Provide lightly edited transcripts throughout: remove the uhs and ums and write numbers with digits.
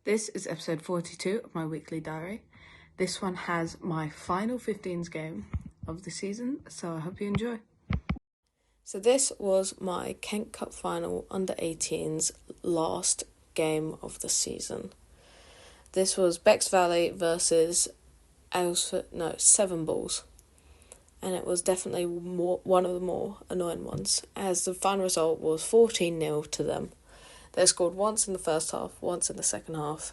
This is episode 42 of my weekly diary. This one has my final 15s game of the season, so I hope you enjoy. So this was my Kent Cup final under 18s last game of the season. This was Becks Valley versus Seven Balls. And it was definitely one of the more annoying ones, as the final result was 14-0 to them. They scored once in the first half, once in the second half,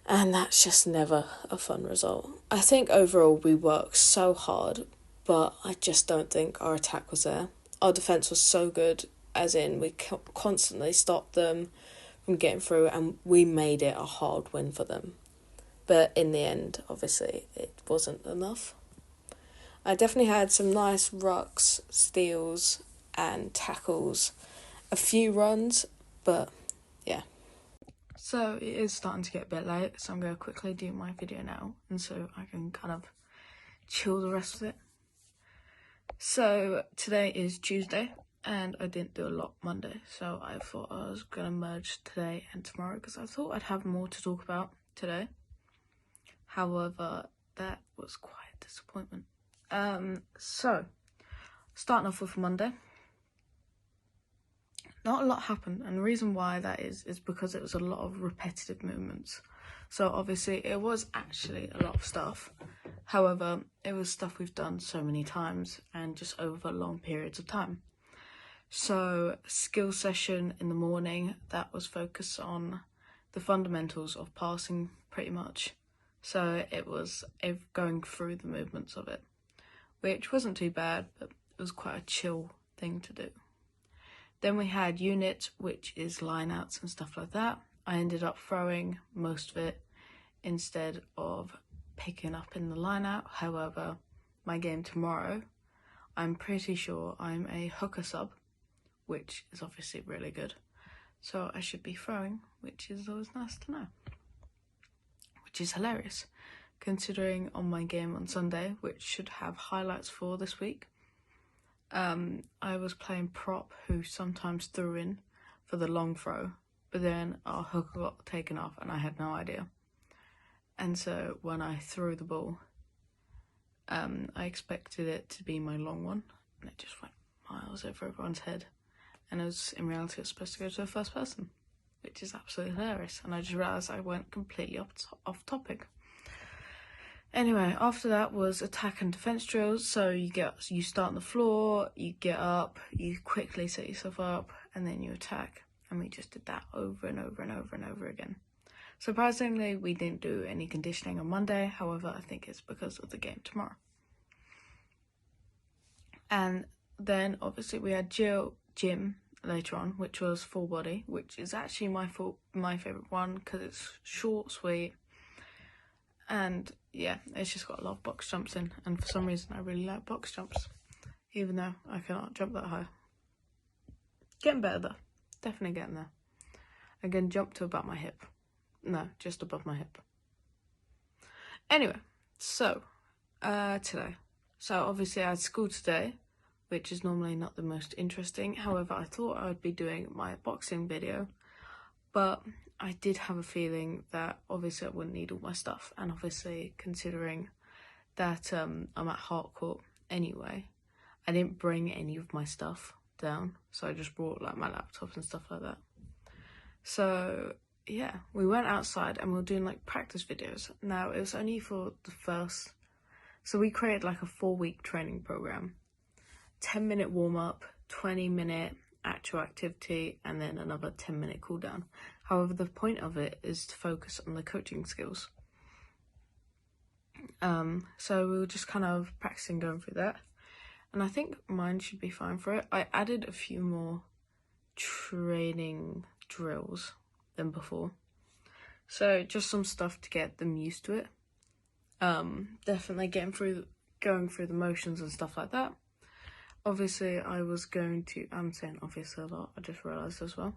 and that's just never a fun result. I think overall we worked so hard, but I just don't think our attack was there. Our defence was so good, as in we constantly stopped them from getting through, and we made it a hard win for them. But in the end, obviously, it wasn't enough. I definitely had some nice rucks, steals, and tackles. A few runs, but yeah. So it is starting to get a bit late, so I'm going to quickly do my video now, and so I can kind of chill the rest of it. So today is Tuesday, and I didn't do a lot Monday, so I thought I was going to merge today and tomorrow, because I thought I'd have more to talk about today. However, that was quite a disappointment. So, starting off with Monday, not a lot happened, and the reason why that is because it was a lot of repetitive movements. So obviously it was actually a lot of stuff. However, it was stuff we've done so many times and just over long periods of time. So skill session in the morning, that was focused on the fundamentals of passing pretty much. So it was going through the movements of it, which wasn't too bad, but it was quite a chill thing to do. Then we had unit, which is line-outs and stuff like that. I ended up throwing most of it instead of picking up in the line-out. However, my game tomorrow, I'm pretty sure I'm a hooker sub, which is obviously really good. So I should be throwing, which is always nice to know. Which is hilarious, considering on my game on Sunday, which should have highlights for this week, I was playing prop who sometimes threw in for the long throw, but then our hooker got taken off and I had no idea. And so when I threw the ball, I expected it to be my long one, and it just went miles over everyone's head. And in reality, it was supposed to go to the first person, which is absolutely hilarious. And I just realised I went completely off topic. Anyway, after that was attack and defence drills. So you start on the floor, you get up, you quickly set yourself up, and then you attack. And we just did that over and over and over and over again. Surprisingly, we didn't do any conditioning on Monday. However, I think it's because of the game tomorrow. And then obviously we had gym later on, which was full body, which is actually my favourite one because it's short, sweet, and yeah, it's just got a lot of box jumps in, and for some reason I really like box jumps, even though I cannot jump that high. Getting better though, definitely getting there. I can jump to about my hip. No, just above my hip. Anyway, so today. So obviously I had school today, which is normally not the most interesting. However, I thought I would be doing my boxing video, but I did have a feeling that obviously I wouldn't need all my stuff. And obviously, considering that I'm at Harcourt anyway, I didn't bring any of my stuff down. So I just brought like my laptop and stuff like that. So yeah, we went outside and we were doing like practice videos. Now it was only for the first, so we created like a 4-week training program. 10-minute warm-up, 20-minute actual activity, and then another 10-minute cool down. However, the point of it is to focus on the coaching skills. So we were just kind of practicing going through that, and I think mine should be fine for it. I added a few more training drills than before, so just some stuff to get them used to it. Definitely going through the motions and stuff like that. Obviously, I'm saying obviously a lot, I just realised as well.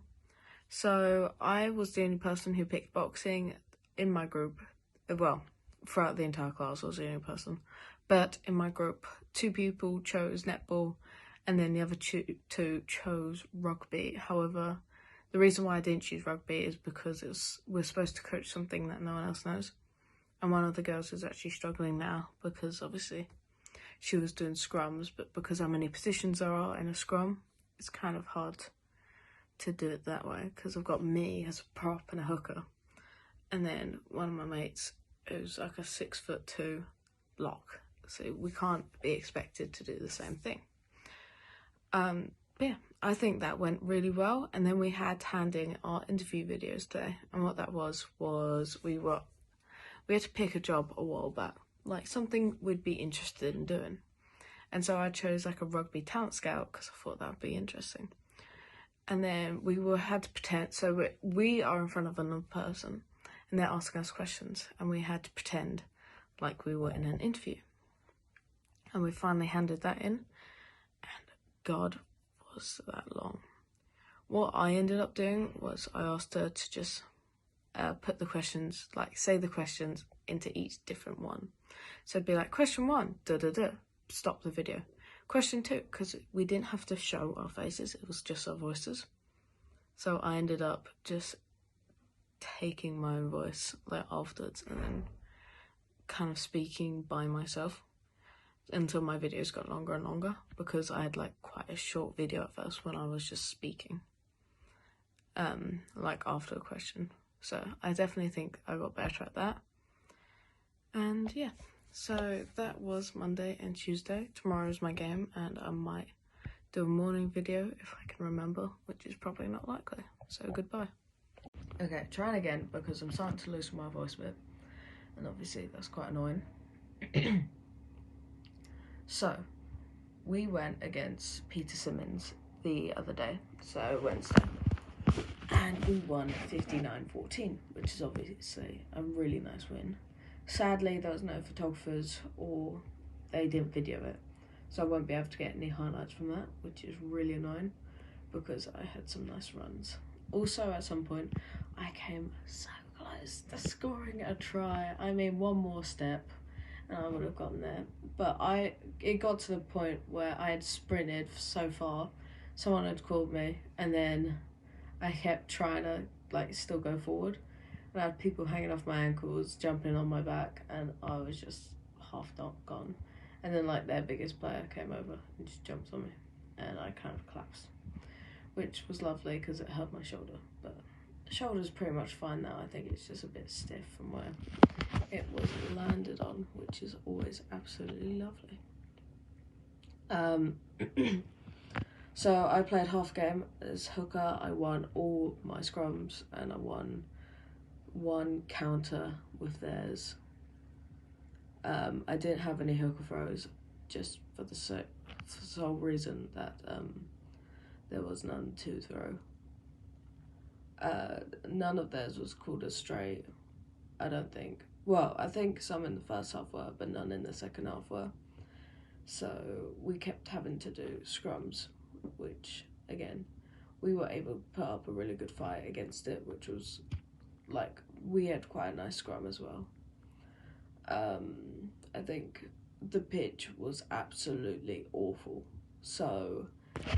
So, I was the only person who picked boxing in my group. Well, throughout the entire class, I was the only person. But in my group, 2 people chose netball, and then the other two chose rugby. However, The reason why I didn't choose rugby is because we're supposed to coach something that no one else knows. And one of the girls is actually struggling now because obviously she was doing scrums, but because how many positions there are in a scrum, it's kind of hard to do it that way because I've got me as a prop and a hooker. And then one of my mates who's like a 6'2" lock. So we can't be expected to do the same thing. But yeah, I think that went really well. And then we had handing our interview videos today. And what that was we had to pick a job a while back, like something we'd be interested in doing. And so I chose like a rugby talent scout because I thought that would be interesting. And then had to pretend, so we are in front of another person and they're asking us questions and we had to pretend like we were in an interview. And we finally handed that in, and God, was that long. What I ended up doing was I asked her to just put the questions, like say the questions into each different one. So it'd be like, question 1, da-da-da, stop the video. Question 2, because we didn't have to show our faces, it was just our voices. So I ended up just taking my own voice like afterwards and then kind of speaking by myself until my videos got longer and longer, because I had like quite a short video at first when I was just speaking, like after a question. So I definitely think I got better at that. And yeah, so that was Monday and Tuesday. Tomorrow's my game and I might do a morning video if I can remember, which is probably not likely. So goodbye. Okay, trying again because I'm starting to lose my voice a bit. And obviously that's quite annoying. So, we went against Peter Simmons the other day, so Wednesday, and we won 59-14, which is obviously a really nice win. Sadly, there was no photographers or they didn't video it, so I won't be able to get any highlights from that, which is really annoying because I had some nice runs. Also, at some point, I came so close to scoring a try. I mean, one more step and I would have gotten there, but it got to the point where I had sprinted so far, someone had called me, and then I kept trying to like still go forward, and I had people hanging off my ankles, jumping on my back, and I was just half not gone, and then like their biggest player came over and just jumped on me, and I kind of collapsed, which was lovely because it hurt my shoulder, but the shoulder's pretty much fine now. I think it's just a bit stiff from where it was landed on, which is always absolutely lovely. So I played half game as hooker. I won all my scrums and I won one counter with theirs. I didn't have any hooker throws just for the sole reason that there was none to throw. None of theirs was called a straight, I don't think. Well, I think some in the first half were, but none in the second half were. So we kept having to do scrums, which, again, we were able to put up a really good fight against it, which was, like, we had quite a nice scrum as well. I think the pitch was absolutely awful. So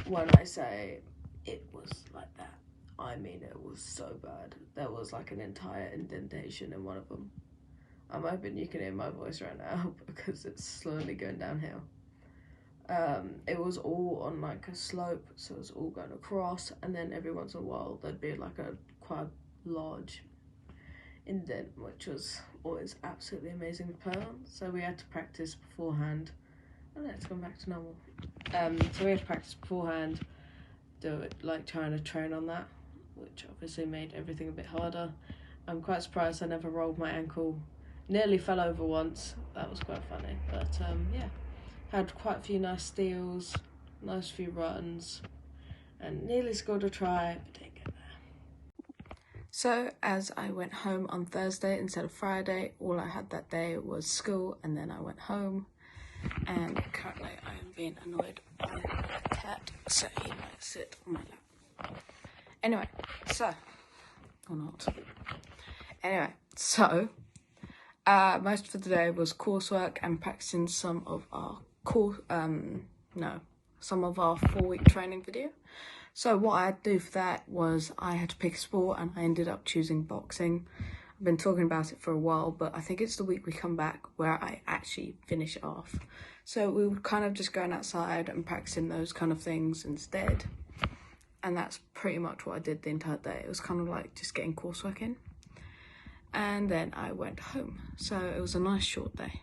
when I say it was like that, I mean it was so bad. There was, like, an entire indentation in one of them. I'm hoping you can hear my voice right now because it's slowly going downhill. It was all on like a slope, so it was all going across, and then every once in a while there'd be like a quite large indent, which was always absolutely amazing to play on. So we had to practice beforehand. And it's gone back to normal. So we had to practice beforehand, do it like trying to train on that, which obviously made everything a bit harder. I'm quite surprised I never rolled my ankle. Nearly fell over once, that was quite funny, but yeah, had quite a few nice steals, nice few runs, and nearly scored a try, but didn't get there. So as I went home on Thursday instead of Friday, all I had that day was school, and then I went home, and currently I am being annoyed by my cat, so he might sit on my lap. Anyway, so, or not. Anyway, so, most of the day was coursework and practicing some of our some of our 4-week training video. So what I had to do for that was I had to pick a sport, and I ended up choosing boxing. I've been talking about it for a while, but I think it's the week we come back where I actually finish it off. So we were kind of just going outside and practicing those kind of things instead. And that's pretty much what I did the entire day. It was kind of like just getting coursework in. And then I went home. So it was a nice short day.